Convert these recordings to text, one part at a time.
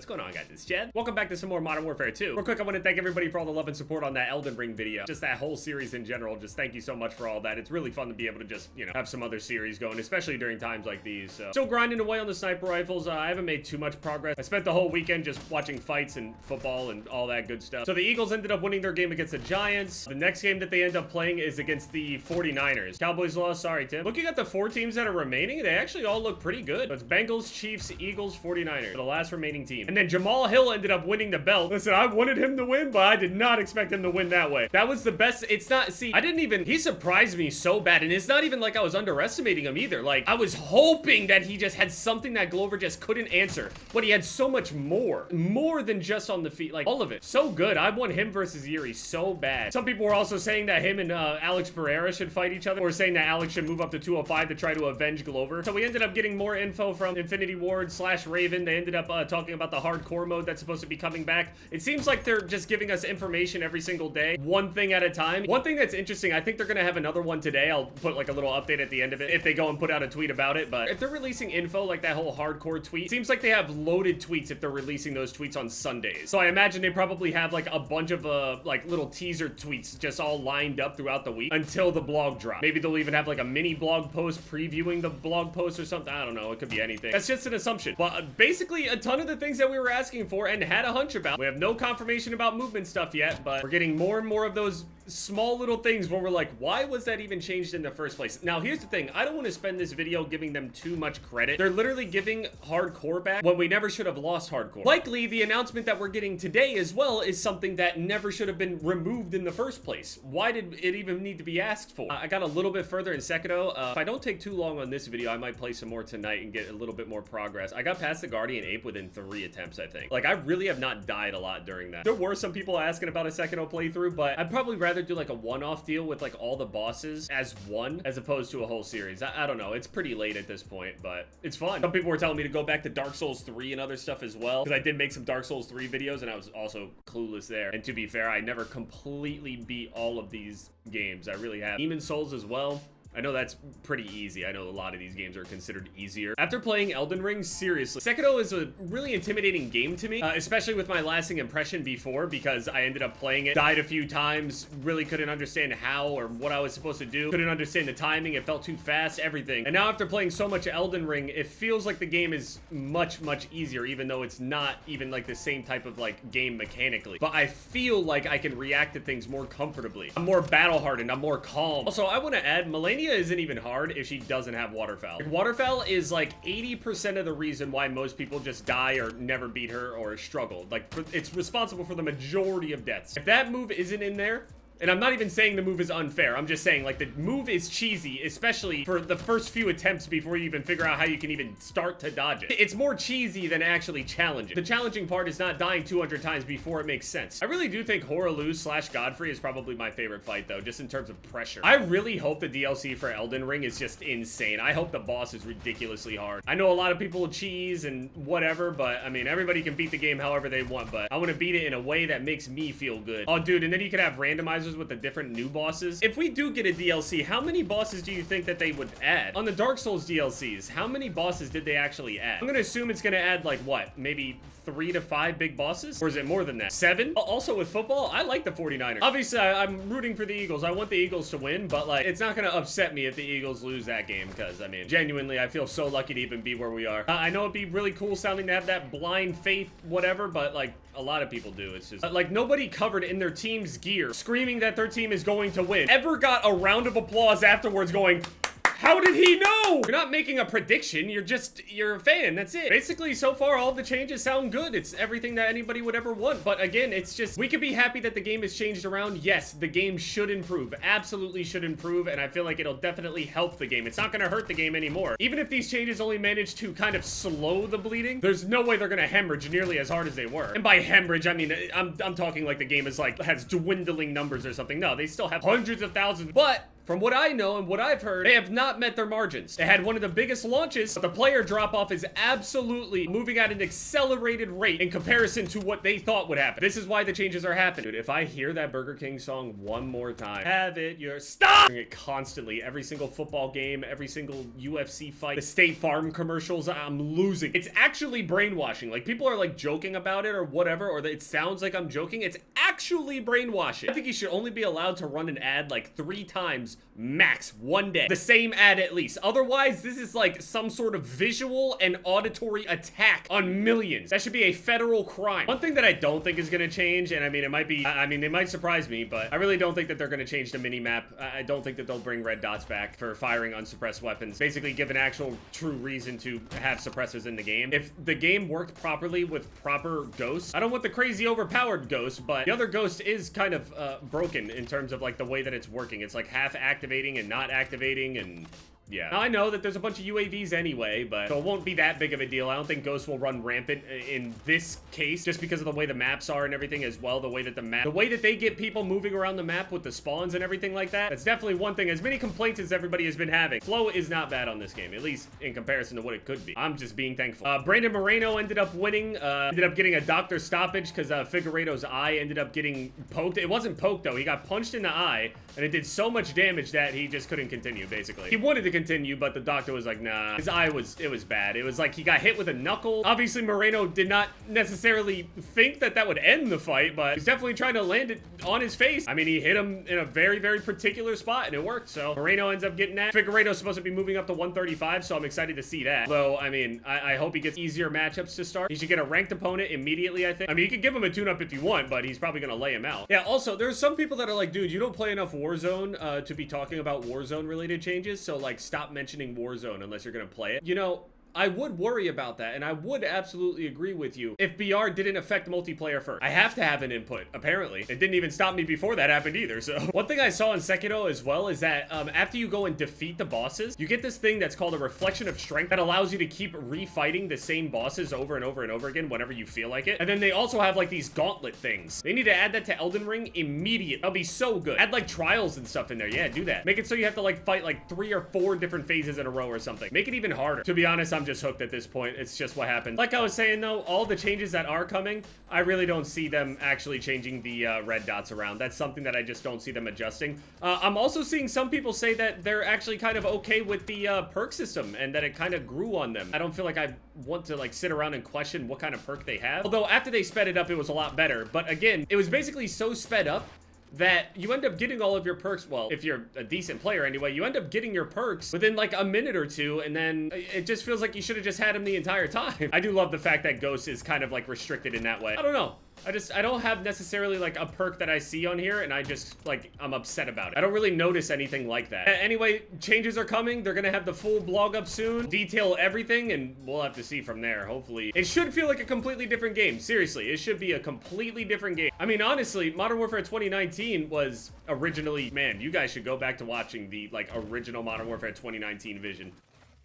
What's going on, guys? It's Jed. Welcome back to some more Modern Warfare 2. Real quick, I want to thank everybody for all the love and support on that Elden Ring video. Just that whole series in general. Just thank you so much for all that. It's really fun to be able to just, you know, have some other series going, especially during times like these. So, still grinding away on the sniper rifles. I haven't made too much progress. I spent the whole weekend just watching fights and football and all that good stuff. So the Eagles ended up winning their game against the Giants. The next game that they end up playing is against the 49ers. Cowboys lost. Sorry, Tim. Looking at the 4 teams that are remaining, they actually all look pretty good. So it's Bengals, Chiefs, Eagles, 49ers. The last remaining team. And then Jamal Hill ended up winning the belt. Listen, I wanted him to win, but I did not expect him to win that way. That was the best. It's not, see, I didn't even, he surprised me so bad. And it's not even like I was underestimating him either. Like, I was hoping that he just had something that Glover just couldn't answer. But he had so much more. More than just on the feet. Like, all of it. So good. I want him versus Yuri so bad. Some people were also saying that him and Alex Pereira should fight each other. Or saying that Alex should move up to 205 to try to avenge Glover. So we ended up getting more info from Infinity Ward / Raven. They ended up talking about the hardcore mode that's supposed to be coming back. It seems like they're just giving us information every single day, one thing at a time. One thing that's interesting, I think they're gonna have another one today. I'll put like a little update at the end of it if they go and put out a tweet about it. But if they're releasing info like that whole hardcore tweet, it seems like they have loaded tweets if they're releasing those tweets on Sundays. So I imagine they probably have like a bunch of like little teaser tweets just all lined up throughout the week until the blog drop. Maybe they'll even have like a mini blog post previewing the blog post or something. I don't know. It could be anything. That's just an assumption. But basically a ton of the things that we were asking for and had a hunch about. We have no confirmation about movement stuff yet, but we're getting more and more of those small little things where we're like, why was that even changed in the first place? Now, here's the thing. I don't want to spend this video giving them too much credit. They're literally giving hardcore back when we never should have lost hardcore. Likely, the announcement that we're getting today as well is something that never should have been removed in the first place. Why did it even need to be asked for? I got a little bit further in Sekiro. If I don't take too long on this video, I might play some more tonight and get a little bit more progress. I got past the Guardian Ape within 3 attempts, I think. Like, I really have not died a lot during that. There were some people asking about a Sekiro playthrough, but I'd probably rather do like a one-off deal with like all the bosses as one, as opposed to a whole series. I don't know. It's pretty late at this point, but it's fun. Some people were telling me to go back to Dark Souls 3 and other stuff as well, because I did make some Dark Souls 3 videos and I was also clueless there. And to be fair, I never completely beat all of these games. I really have. Demon Souls as well. I know that's pretty easy. I know a lot of these games are considered easier. After playing Elden Ring, seriously, Sekiro is a really intimidating game to me, especially with my lasting impression before, because I ended up playing it, died a few times, really couldn't understand how or what I was supposed to do, couldn't understand the timing, it felt too fast, everything. And now after playing so much Elden Ring, it feels like the game is much, much easier, even though it's not even like the same type of like game mechanically. But I feel like I can react to things more comfortably. I'm more battle hardened, I'm more calm. Also, I want to add, Melania isn't even hard if she doesn't have waterfowl. Like, waterfowl is like 80% of the reason why most people just die or never beat her or struggle. Like, it's responsible for the majority of deaths. If that move isn't in there, and I'm not even saying the move is unfair. I'm just saying, like, the move is cheesy, especially for the first few attempts before you even figure out how you can even start to dodge it. It's more cheesy than actually challenging. The challenging part is not dying 200 times before it makes sense. I really do think Horalu / Godfrey is probably my favorite fight, though, just in terms of pressure. I really hope the DLC for Elden Ring is just insane. I hope the boss is ridiculously hard. I know a lot of people cheese and whatever, but, I mean, everybody can beat the game however they want, but I want to beat it in a way that makes me feel good. Oh, dude, and then you could have randomizers with the different new bosses. If we do get a DLC, how many bosses do you think that they would add? On the Dark Souls DLCs, how many bosses did they actually add? I'm gonna assume it's gonna add like what? Maybe 3 to 5 big bosses? Or is it more than that? 7? Also with football, I like the 49ers. Obviously, I'm rooting for the Eagles. I want the Eagles to win, but like, it's not gonna upset me if the Eagles lose that game, because I mean, genuinely, I feel so lucky to even be where we are. I know it'd be really cool sounding to have that blind faith, whatever, but like, a lot of people do. It's just like nobody covered in their team's gear screaming that their team is going to win ever got a round of applause afterwards going, how did he know? You're not making a prediction. You're a fan. That's it. Basically, so far, all the changes sound good. It's everything that anybody would ever want. But again, it's just, we could be happy that the game has changed around. Yes, the game should improve. Absolutely should improve. And I feel like it'll definitely help the game. It's not going to hurt the game anymore. Even if these changes only manage to kind of slow the bleeding, there's no way they're going to hemorrhage nearly as hard as they were. And by hemorrhage, I mean, I'm talking like the game is like, has dwindling numbers or something. No, they still have hundreds of thousands. But From what I know and what I've heard, they have not met their margins. They had one of the biggest launches, but the player drop-off is absolutely moving at an accelerated rate in comparison to what they thought would happen. This is why the changes are happening. Dude, if I hear that Burger King song one more time, have it your stop! Hearing it constantly, every single football game, every single UFC fight, the State Farm commercials, I'm losing. It's actually brainwashing. Like, people are like joking about it or whatever, or it sounds like I'm joking. It's actually brainwashing. I think you should only be allowed to run an ad like 3 times max one day. The same ad at least. Otherwise, this is like some sort of visual and auditory attack on millions. That should be a federal crime. One thing that I don't think is gonna change, and I mean, it might be, I mean, they might surprise me, but I really don't think that they're gonna change the mini-map. I don't think that they'll bring red dots back for firing unsuppressed weapons. Basically give an actual true reason to have suppressors in the game. If the game worked properly with proper ghosts, I don't want the crazy overpowered ghost, but the other ghost is kind of broken in terms of like the way that it's working. It's like half activating and not activating, and yeah. Now, I know that there's a bunch of UAVs anyway, but so it won't be that big of a deal. I don't think Ghosts will run rampant in this case, just because of the way the maps are and everything as well. The way that they get people moving around the map with the spawns and everything like that. That's definitely one thing. As many complaints as everybody has been having, flow is not bad on this game, at least in comparison to what it could be. I'm just being thankful. Brandon Moreno ended up winning, ended up getting a doctor stoppage because Figueiredo's eye ended up getting poked. It wasn't poked though. He got punched in the eye, and it did so much damage that he just couldn't continue, basically. He wanted to continue, but the doctor was like, nah. His eye it was bad. It was like he got hit with a knuckle. Obviously, Moreno did not necessarily think that that would end the fight, but he's definitely trying to land it on his face. I mean, he hit him in a very, very particular spot, and it worked. So Moreno ends up getting that. Figueiredo's supposed to be moving up to 135, so I'm excited to see that. Though, I mean, I hope he gets easier matchups to start. He should get a ranked opponent immediately, I think. I mean, you could give him a tune-up if you want, but he's probably gonna lay him out. Yeah, also, there's some people that are like, dude, you don't play enough Warzone to be talking about Warzone-related changes, so, like, stop mentioning Warzone unless you're gonna play it. You know, I would worry about that, and I would absolutely agree with you if BR didn't affect multiplayer first. I have to have an input, apparently. It didn't even stop me before that happened either, so. One thing I saw in Sekiro as well is that after you go and defeat the bosses, you get this thing that's called a reflection of strength that allows you to keep refighting the same bosses over and over and over again whenever you feel like it. And then they also have like these gauntlet things. They need to add that to Elden Ring immediately. That'll be so good. Add like trials and stuff in there. Yeah, do that. Make it so you have to like fight like 3 or 4 different phases in a row or something. Make it even harder. To be honest, I'm just hooked at this point. It's just what happened. Like I was saying though, all the changes that are coming, I really don't see them actually changing the red dots around. That's something that I just don't see them adjusting. I'm also seeing some people say that they're actually kind of okay with the perk system and that it kind of grew on them. I don't feel like I want to like sit around and question what kind of perk they have. Although after they sped it up, it was a lot better. But again, it was basically so sped up that you end up getting all of your perks. Well, if you're a decent player anyway, you end up getting your perks within like a minute or two, and then it just feels like you should have just had them the entire time. I do love the fact that Ghost is kind of like restricted in that way. I don't know. I don't have necessarily like a perk that I see on here, and I'm upset about it. I don't really notice anything like that. Anyway, changes are coming. They're gonna have the full blog up soon, detail everything, and we'll have to see from there. Hopefully, it should feel like a completely different game. Seriously, it should be a completely different game. I mean, honestly, Modern Warfare 2019 was originally, man, you guys should go back to watching the like original Modern Warfare 2019 vision.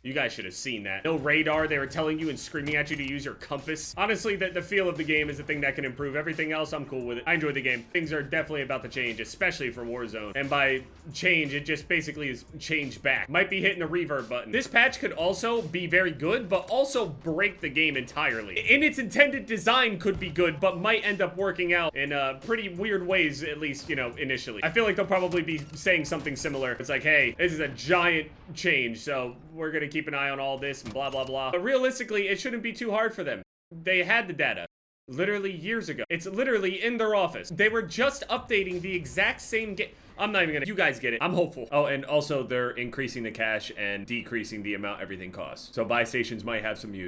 You guys should have seen that. No radar, they were telling you and screaming at you to use your compass. Honestly, the feel of the game is the thing that can improve. Everything else, I'm cool with it. I enjoy the game. Things are definitely about to change, especially for Warzone. And by change, it just basically is change back. Might be hitting the reverb button. This patch could also be very good, but also break the game entirely. In its intended design could be good, but might end up working out in pretty weird ways, at least, you know, initially. I feel like they'll probably be saying something similar. It's like, hey, this is a giant change, so we're gonna keep an eye on all this and blah, blah, blah. But realistically, it shouldn't be too hard for them. They had the data literally years ago. It's literally in their office. They were just updating the exact same game. I'm not even gonna, you guys get it. I'm hopeful. Oh, and also they're increasing the cash and decreasing the amount everything costs. So buy stations might have some use.